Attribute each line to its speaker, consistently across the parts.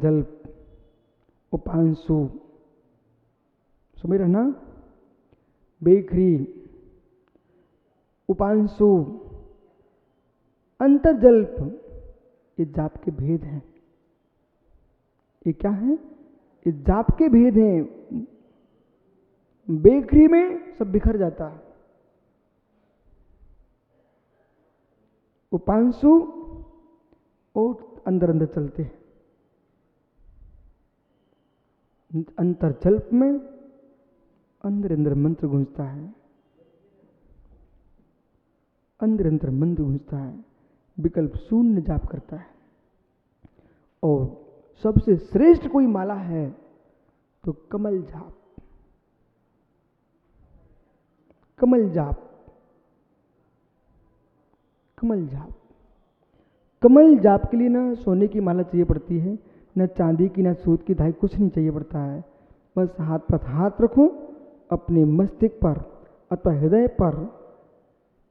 Speaker 1: अंतर्जल्प, उपांशु, समझ रहे ना, बेखरी, उपांशु, अंतर्जल्प, ये जाप के भेद हैं। ये क्या है? ये जाप के भेद हैं। बेखरी में सब बिखर जाता है, उपांशु और अंदर अंदर चलते हैं। अंतर्जल्प में अंदर अंदर मंत्र गूंजता है, अंदर अंदर मंत्र गूंजता है, विकल्प शून्य जाप करता है। और सबसे श्रेष्ठ कोई माला है तो कमल जाप, कमल जाप, कमल जाप। कमल जाप के लिए ना सोने की माला चाहिए पड़ती है, न चांदी की, न सूत की धाई, कुछ नहीं चाहिए पड़ता है। बस हाथ पर हाथ रखो, अपने मस्तिष्क पर अथवा हृदय पर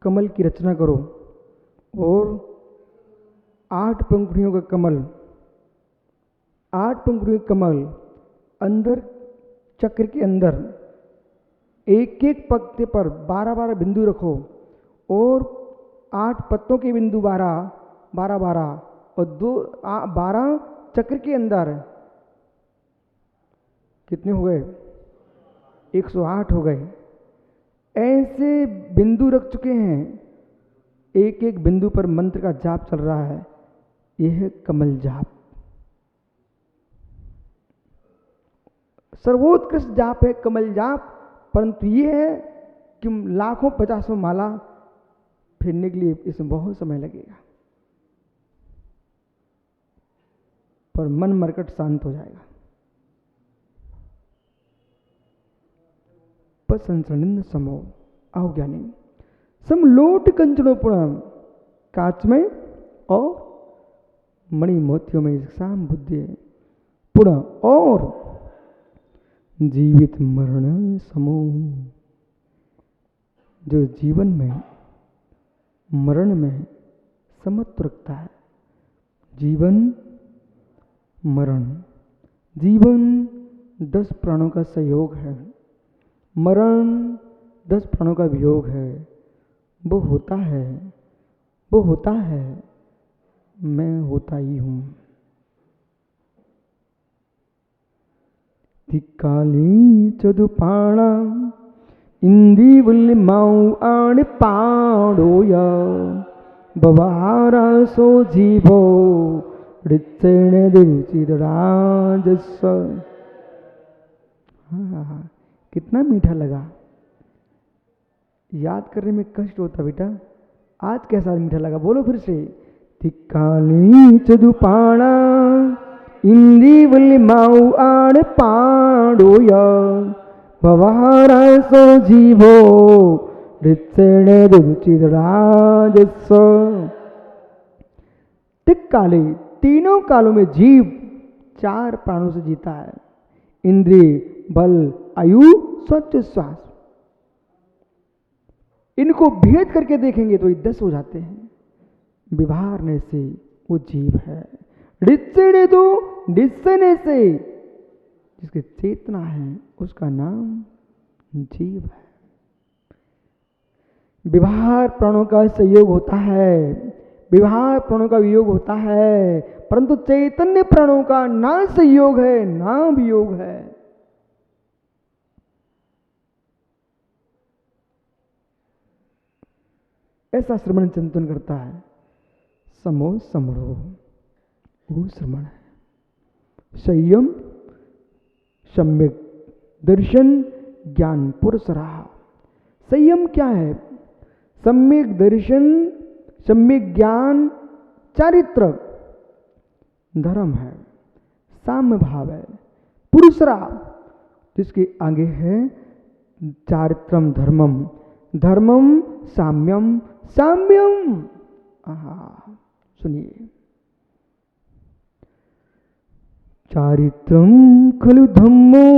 Speaker 1: कमल की रचना करो और 8 पंखुड़ियों का कमल, 8 पंखुड़ियों का कमल अंदर चक्र के अंदर एक एक पत्ते पर 12-12 बिंदु रखो और 8 पत्तों के बिंदु 12-12 और 12 चक्र के अंदर कितने हो गए? 108 हो गए। ऐसे बिंदु रख चुके हैं, एक एक बिंदु पर मंत्र का जाप चल रहा है। यह है कमल जाप। सर्वोत्कृष्ट जाप है कमल जाप, परंतु यह है कि लाखों 50 माला फिरने के लिए इसमें बहुत समय लगेगा, पर मन मरकट शांत हो जाएगा। संसर्णिन समो आओ ज्ञानी समलोट कंचनों पुणम, कांच में और मणि मोतियों में साम बुद्धि पुनः और जीवित मरण समो, जो जीवन में मरण में समत्व रखता है। जीवन मरण, जीवन 10 प्राणों का सहयोग है, मरण 10 प्राणों का वियोग है। वो होता है, वो होता है, मैं होता ही हूं। तिकाली चदुपाणा इंदीवल्ली माऊ आण पाड़ोया बवारा सो जीवो ऋत्सेण दिरुचिराजस्व। हाँ, कितना मीठा लगा। याद करने में कष्ट होता बेटा, आज कैसा मीठा लगा, बोलो फिर से। तिकाली चदुपाणा इंदीवल्ली माऊ आण पाड़ोया भवारा सो जीवो ऋत्सेण दिरुचिराजस्व। तिक्काले, तीनों कालों में जीव 4 प्राणों से जीता है, इंद्रिय, बल, आयु, स्वच्छ श्वास। इनको भेद करके देखेंगे तो ये 10 हो जाते हैं। विभारने से वो जीव है, ऋत्सेणे तो निस्सने से जिसकी चेतना है उसका नाम जीव है। विभार प्राणों का संयोग होता है, विभार प्राणों का वियोग होता है, परंतु चैतन्य प्राणों का ना संयोग है ना वियोग है। ऐसा श्रवण चिंतन करता है। समो समरो, वो श्रवण है। संयम, सम्यक दर्शन, ज्ञान पुरसरा। संयम क्या है? सम्यक दर्शन, सम्यक ज्ञान, चारित्र धर्म है, साम्य भाव है। पुरुषरा जिसके आगे है चारित्रम धर्मम, धर्मम साम्यम, साम्यम। सुनिए, चारित्रम खलु धम्मो,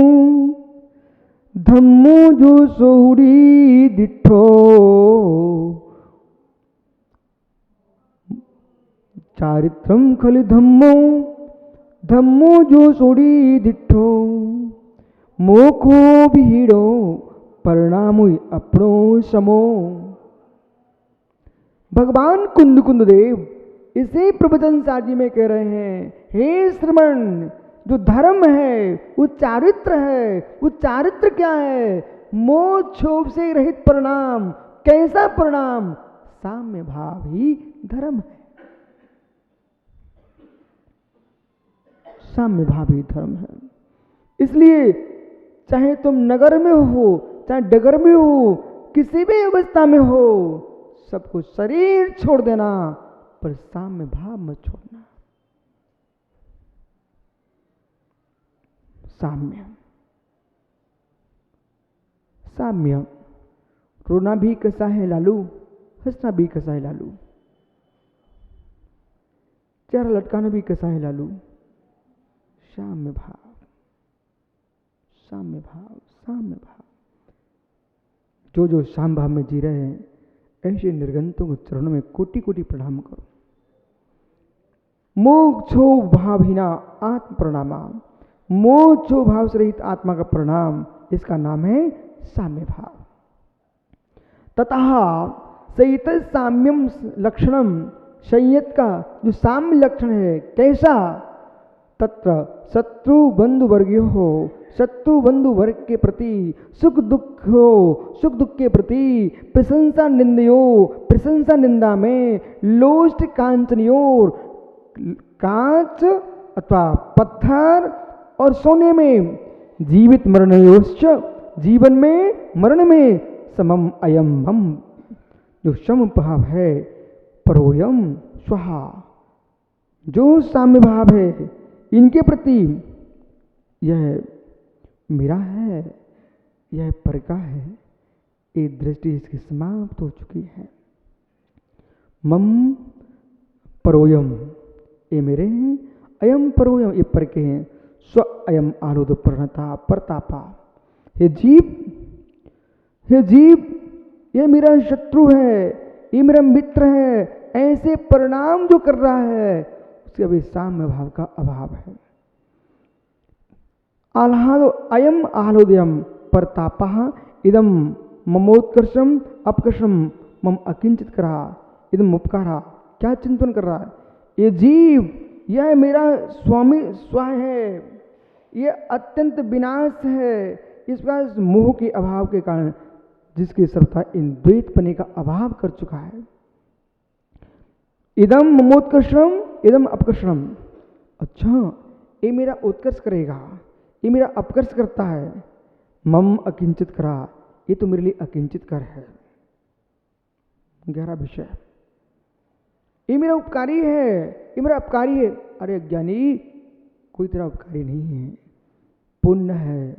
Speaker 1: धम्मो जो सोहुरी दिठो। चारित्रम खलु धम्मो, धम्मो जो सोड़ी दिठो मोखो भीड़ो परिणामो अपनो समो। भगवान कुंद कुंद देव इसे प्रवचन साजी में कह रहे हैं, हे श्रमण, जो धर्म है वो चारित्र है। वो चारित्र क्या है? मोह क्षोभ से रहित परिणाम। कैसा परिणाम? साम्य भाव ही धर्म है। साम्य भाव ही धर्म है। इसलिए चाहे तुम नगर में हो, चाहे डगर में हो, किसी भी अवस्था में हो, सबको शरीर छोड़ देना, पर साम्य भाव मत छोड़ना। साम्य साम्य। रोना भी कैसा है लालू, हंसना भी कैसा है लालू, चेहरा लटकाना भी कैसा है लालू। साम्य भाव, साम्य भाव, साम्य भाव। जो जो साम्य भाव में जी रहे हैं, ऐसे निर्गंतों को चरणों में कोटि कोटि प्रणाम करो। मोक्षो भावहीना आत्म प्रणामा। मोक्षो भाव से रहित आत्मा का प्रणाम, इसका नाम है साम्य भाव। ततः संयत साम्यम लक्षणम, संयत का जो साम्य लक्षण है कैसा? तत्र शत्रु बंधु वर्गीयो हो, शत्रु बंधु वर्ग के प्रति सुख दुख हो, सुख दुख के प्रति प्रशंसा निंदयो, प्रशंसा निंदा में लोष्ट कांचनियोर, कांच अथवा पत्थर और सोने में जीवित मरणयोश्च, जीवन में मरण में समम अयम मम, जो सम भाव है परोयम स्वाहा, जो साम्य भाव है इनके प्रति यह मेरा है, यह पर का है। ये दृष्टि इसकी समाप्त हो चुकी है। मम परोयम, ये मेरे हैं, अयम परोयम, ये पर के हैं। स्व अयम आलोद प्रणता परतापा। हे जीव, हे जीव, ये मेरा शत्रु है, ये मेरा मित्र है, ऐसे परिणाम जो कर रहा है उसके अभी साम्य भाव का अभाव है। आह्लादो अयम आह्लादयम परतापा इदम ममोत्कर्षम अपकर्षम मम अकिंचित करा इदम उपकारा। क्या चिंतन कर रहा है? ये जीव, यह मेरा स्वामी स्व है, ये अत्यंत विनाश है। इस प्रकार मोह के अभाव के कारण जिसकी सर्वथा इन द्वैतपने का अभाव कर चुका है। इदम ममोत्कर्षम इदम अपकर्षम। अच्छा, ये मेरा उत्कर्ष करेगा, ये मेरा अपकर्ष करता है। मम अकिंचित करा, ये तो मेरे लिए अकिंचित कर है। गहरा विषय। ये मेरा उपकारी है, ये मेरा अपकारी है। अरे अज्ञानी, कोई तेरा उपकारी नहीं है। पुण्य है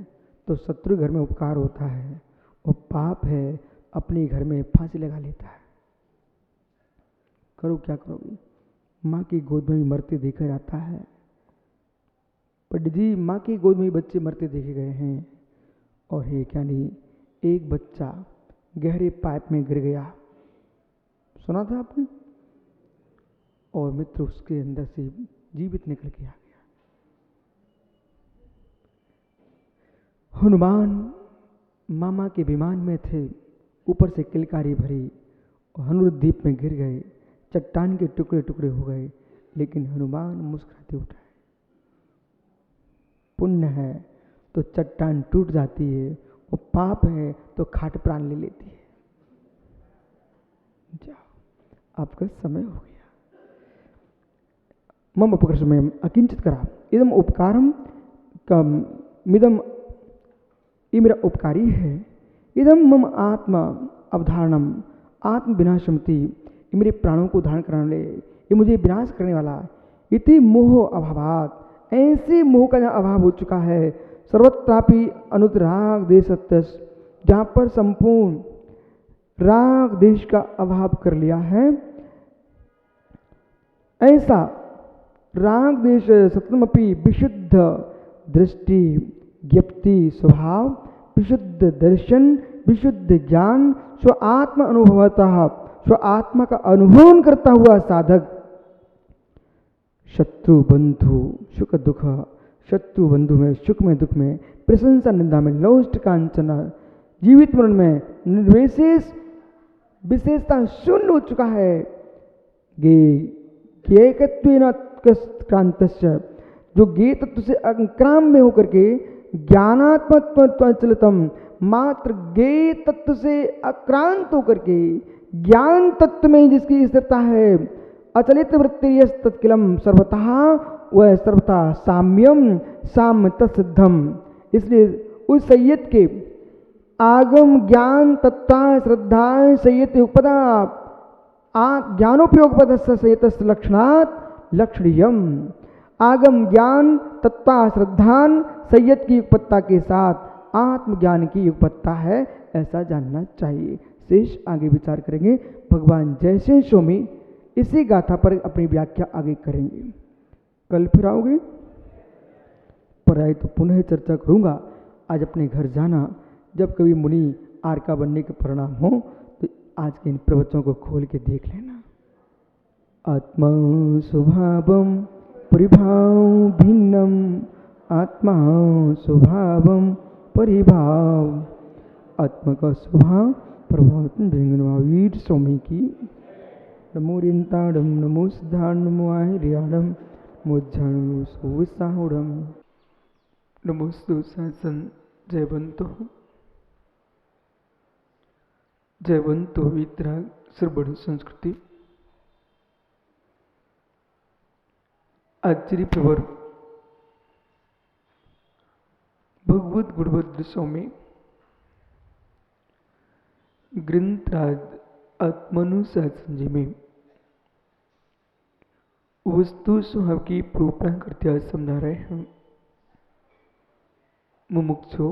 Speaker 1: तो शत्रु घर में उपकार होता है, और पाप है अपने घर में फांसी लगा लेता है। करो क्या करोगे? माँ की गोद में भी मरते देखा जाता है। पंडित जी, माँ की गोद में भी बच्चे मरते देखे गए हैं। और ये क्या नहीं, एक बच्चा गहरे पाइप में गिर गया, सुना था आपने? और मित्र उसके अंदर से जीवित निकल के आ गया। हनुमान मामा के विमान में थे, ऊपर से किलकारी भरी, और हनुर द्वीप में गिर गए, चट्टान के टुकड़े टुकड़े हो गए, लेकिन हनुमान मुस्कुराते उठाए। पुण्य है तो चट्टान टूट जाती है, और पाप है तो खाट प्राण ले लेती है। जाओ, आपका समय हो गया। मम उपकर्षम में अकिंचित करा इदम उपकारम मिदम, ये मेरा उपकारी है। इदम मम आत्मा अवधारणम आत्म विनाशमति, ये मेरे प्राणों को धारण कराने वाले, ये मुझे विनाश करने वाला। इति मोह अभावात, ऐसे मोह का जहाँ अभाव हो चुका है। सर्वत्रापि अनुराग देश सत्यस, जहाँ पर संपूर्ण राग देश का अभाव कर लिया है, ऐसा राग देश सत्यमपि विशुद्ध दृष्टि ज्ञप्ति स्वभाव, विशुद्ध दर्शन, विशुद्ध ज्ञान, स्व आत्म अनुभवतः, स्व आत्मा का अनुभव करता हुआ साधक शत्रु बंधु सुख दुख, शत्रु बंधु में सुख में दुख में, प्रशंसा निंदा में, लोष्ट कांचना, जीवित मरण में निर्विशेष विशेषता शून्य हो चुका है। ज्ञेयत्वेन क्रांतस्य, जो ज्ञेय तत्व से अक्राम में होकर के ज्ञानात्मत्वचलितम, मात्र ज्ञेय तत्व से अक्रांत होकर के ज्ञान तत्व में जिसकी स्थिरता है, अचलित वृत्ति तत्किलम सर्वतः, वह सर्वथा साम्यम साम्य तत्सिद्धम। इसलिए उस संयत के आगम ज्ञान तत्ता श्रद्धा संयत उपदा ज्ञानोपयोग पद संयत लक्षणात् लक्षणीयम। आगम ज्ञान तत्ता श्रद्धान संयत की युगपत्ता के साथ आत्मज्ञान की युगपत्ता है, ऐसा जानना चाहिए। शेष आगे विचार करेंगे। भगवान जैसे स्वामी इसी गाथा पर अपनी व्याख्या आगे करेंगे। कल फिर आओगे पर आए तो पुनः चर्चा करूंगा। आज अपने घर जाना, जब कभी मुनि आर्का बनने के परिणाम हो तो आज के इन प्रवचनों को खोल के देख लेना। आत्मा स्वभावम परिभाव भिन्नम, आत्मा स्वभावम परिभाव, आत्मा का स्वभाव प्रभाव वीर स्वामी की। नमो रिंताड़म नमो सिद्धाण नमो आहिर्याणम नमो झाणु सोविसाहुड़म नमो सुशासन। जयवंतो वितराग सर्वण संस्कृति। आचार्य प्रवर भगवत गुणभद्र स्वामी ग्रंथराज आत्मानुशासन जी में वस्तु स्वभाव की प्रोपणा करते हुए समझा रहे हैं। मुमुक्षु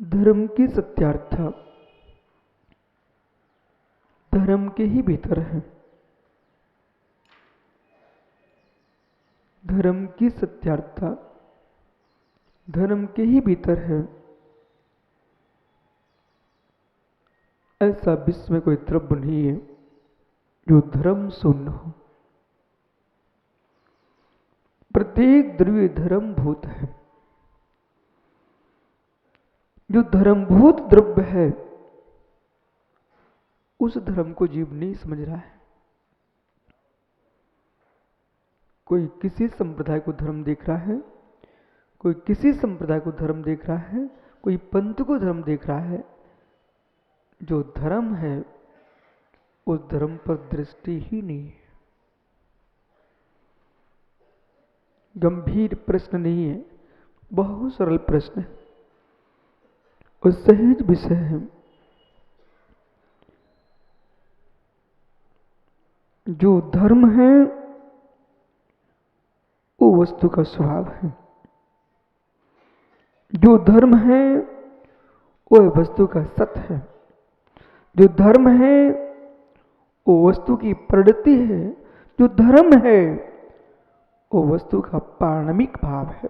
Speaker 1: धर्म की सत्यार्थ धर्म के ही भीतर है। धर्म की सत्यार्थ धर्म के ही भीतर है। ऐसा विश्व में कोई द्रव्य नहीं है जो धर्म शून्य हो। प्रत्येक द्रव्य धर्म भूत है। जो धर्मभूत द्रव्य है उस धर्म को जीव नहीं समझ रहा है। कोई किसी संप्रदाय को धर्म देख रहा है, कोई किसी संप्रदाय को धर्म देख रहा है, कोई पंथ को धर्म देख रहा है। जो धर्म है उस धर्म पर दृष्टि ही नहीं है। गंभीर प्रश्न नहीं है, बहुत सरल प्रश्न है और सहज विषय है। जो धर्म है वो वस्तु का स्वभाव है। जो धर्म है वो वस्तु का सत्य है। जो धर्म है वो वस्तु की प्रवृत्ति है। जो धर्म है वो वस्तु का पारमाणिक भाव है।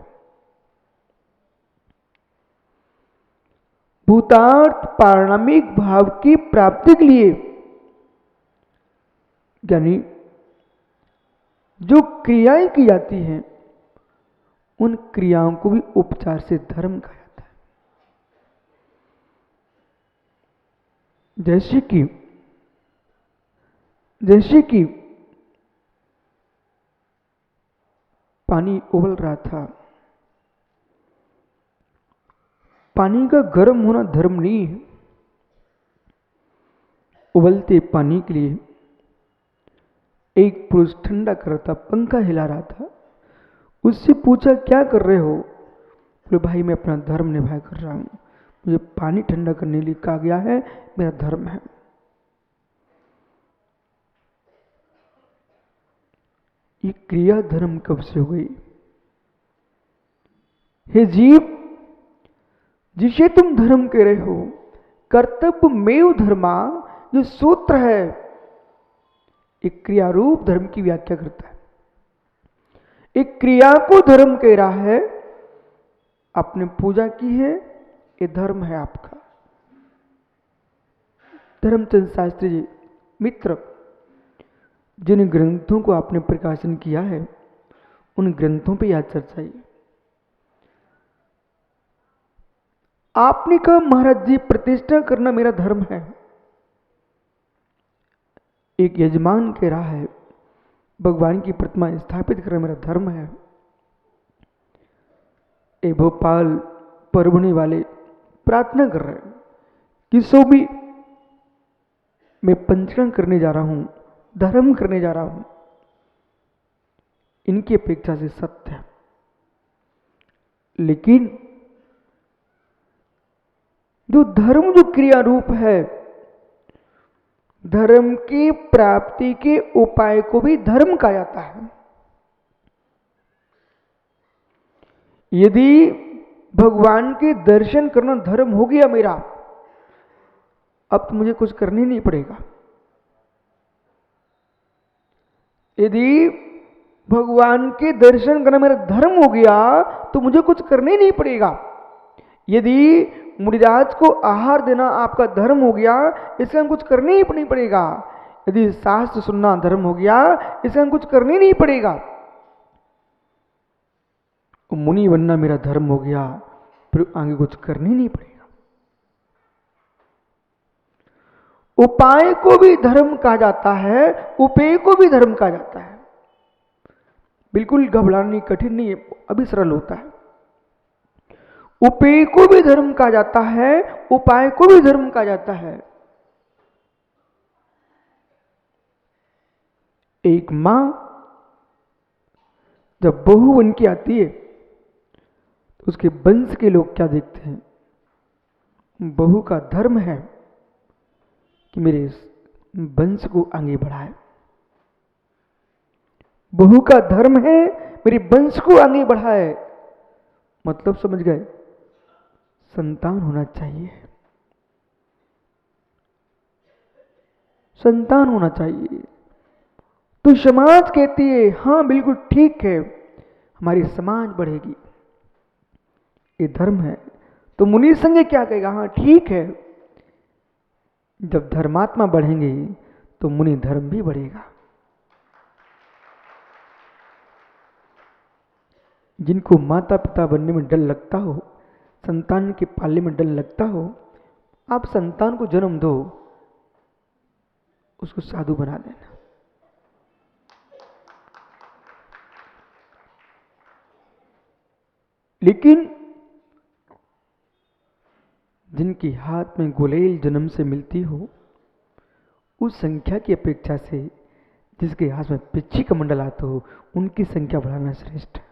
Speaker 1: भूतार्थ पारमाणिक भाव की प्राप्ति के लिए यानी जो क्रियाएं की जाती हैं उन क्रियाओं को भी उपचार से धर्म कहा जाता है। जैसे कि पानी उबल रहा था। पानी का गर्म होना धर्म नहीं है। उबलते पानी के लिए एक पुरुष ठंडा कर रहा था, पंखा हिला रहा था। उससे पूछा क्या कर रहे हो? बोले भाई मैं अपना धर्म निभा कर रहा हूं, मुझे पानी ठंडा करने के लिए कहा गया है, मेरा धर्म है। ये क्रिया धर्म कब से हो गई? हे जीव, जिसे तुम धर्म कह रहे हो, कर्तव्य मेव धर्मा जो सूत्र है एक क्रिया रूप धर्म की व्याख्या करता है। एक क्रिया को धर्म कह रहा है। आपने पूजा की है, ये धर्म है आपका। धर्मचंद शास्त्री जी मित्र जिन ग्रंथों को आपने प्रकाशन किया है उन ग्रंथों पे याद चर्चाइए। आपने कहा महाराज जी प्रतिष्ठा करना मेरा धर्म है। एक यजमान कह रहा है भगवान की प्रतिमा स्थापित करना मेरा धर्म है। ए भोपाल परभणी वाले प्रार्थना कर रहे हैं कि सो भी मैं पंचरण करने जा रहा हूं, धर्म करने जा रहा हूं। इनकी अपेक्षा से सत्य है, लेकिन जो धर्म जो क्रिया रूप है, धर्म की प्राप्ति के उपाय को भी धर्म कहा जाता है। यदि भगवान के दर्शन करना धर्म हो गया मेरा, अब तो मुझे कुछ करने नहीं पड़ेगा। यदि भगवान के दर्शन करना मेरा धर्म हो गया तो मुझे कुछ करने नहीं पड़ेगा। यदि मुनिराज को आहार देना आपका धर्म हो गया, इससे हम कुछ करने ही नहीं पड़ेगा। यदि शास्त्र सुनना धर्म हो गया, इससे हम कुछ करने नहीं पड़ेगा। मुनि बनना मेरा धर्म हो गया, फिर आगे कुछ करने नहीं पड़ेगा। उपाय को भी धर्म कहा जाता है, उपेय को भी धर्म कहा जाता है। बिल्कुल घबराना नहीं, कठिन नहीं है, अभी सरल होता है। उपेय को भी धर्म कहा जाता है, उपाय को भी धर्म कहा जाता है। एक मां जब बहू बन के आती है तो उसके वंश के लोग क्या देखते हैं? बहू का धर्म है कि मेरे वंश को आगे बढ़ाए। बहू का धर्म है मेरे वंश को आगे बढ़ाए। मतलब समझ गए? संतान होना चाहिए, संतान होना चाहिए। तो समाज कहती है हाँ बिल्कुल ठीक है, हमारी समाज बढ़ेगी, ये धर्म है। तो मुनि संघ क्या कहेगा? हाँ ठीक है, जब धर्मात्मा बढ़ेंगे तो मुनि धर्म भी बढ़ेगा। जिनको माता पिता बनने में डर लगता हो, संतान के पालने में डर लगता हो, आप संतान को जन्म दो, उसको साधु बना देना। लेकिन जिनकी हाथ में गुलेल जन्म से मिलती हो, उस संख्या की अपेक्षा से जिसके हाथ में पिच्ची का मंडल आता हो, उनकी संख्या बढ़ाना श्रेष्ठ है।